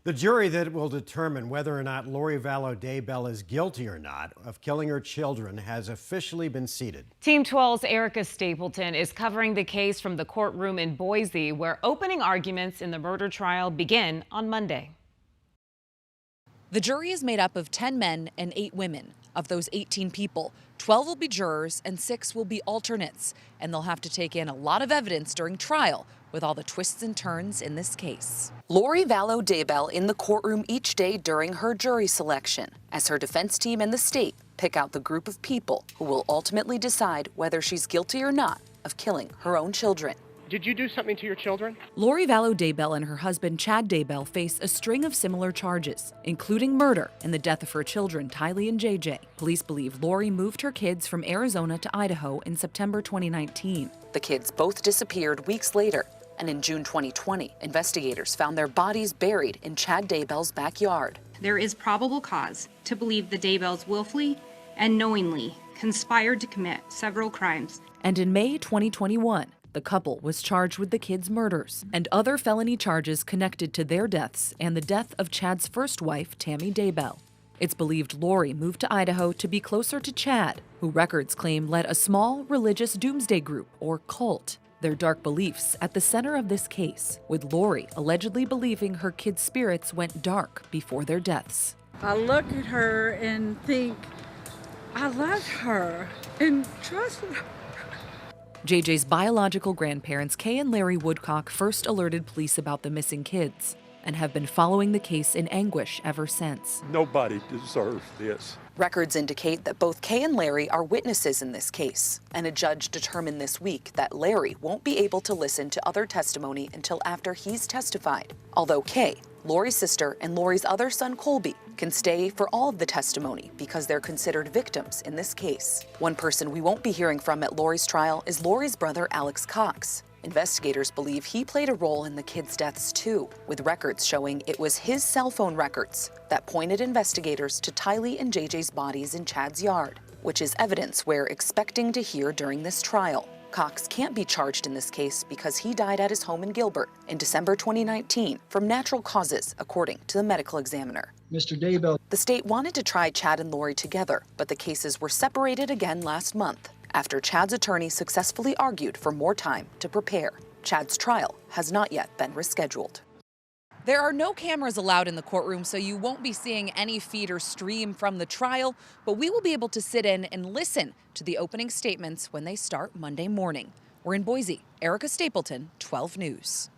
The jury that will determine whether or not Lori Vallow Daybell is guilty or not of killing her children has officially been seated. Team 12's Erica Stapleton is covering the case from the courtroom in Boise, where opening arguments in the murder trial begin on Monday. The jury is made up of 10 men and 8 women. Of those 18 people, 12 will be jurors and 6 will be alternates. And they'll have to take in a lot of evidence during trial with all the twists and turns in this case. Lori Vallow Daybell in the courtroom each day during her jury selection, as her defense team and the state pick out the group of people who will ultimately decide whether she's guilty or not of killing her own children. Did you do something to your children? Lori Vallow Daybell and her husband Chad Daybell face a string of similar charges, including murder and the death of her children Tylee and JJ. Police believe Lori moved her kids from Arizona to Idaho in September 2019. The kids both disappeared weeks later, and in June 2020, investigators found their bodies buried in Chad Daybell's backyard. There is probable cause to believe the Daybells willfully and knowingly conspired to commit several crimes. And in May 2021, the couple was charged with the kids' murders and other felony charges connected to their deaths and the death of Chad's first wife, Tammy Daybell. It's believed Lori moved to Idaho to be closer to Chad, who records claim led a small religious doomsday group, or cult. Their dark beliefs at the center of this case, with Lori allegedly believing her kids' spirits went dark before their deaths. I look at her and think, I loved her and trusted her. JJ's biological grandparents, Kay and Larry Woodcock, first alerted police about the missing kids and have been following the case in anguish ever since. Nobody deserves this. Records indicate that both Kay and Larry are witnesses in this case, and a judge determined this week that Larry won't be able to listen to other testimony until after he's testified. Although Kay, Lori's sister, and Lori's other son Colby can stay for all of the testimony because they're considered victims in this case. One person we won't be hearing from at Lori's trial is Lori's brother Alex Cox. Investigators believe he played a role in the kids' deaths too, with records showing it was his cell phone records that pointed investigators to Tylee and JJ's bodies in Chad's yard, which is evidence we're expecting to hear during this trial. Cox can't be charged in this case because he died at his home in Gilbert in December 2019 from natural causes, according to the medical examiner. Mr. Daybell. The state wanted to try Chad and Lori together, but the cases were separated again last month after Chad's attorney successfully argued for more time to prepare. Chad's trial has not yet been rescheduled. There are no cameras allowed in the courtroom, so you won't be seeing any feed or stream from the trial, but we will be able to sit in and listen to the opening statements when they start Monday morning. We're in Boise. Erica Stapleton, 12 News.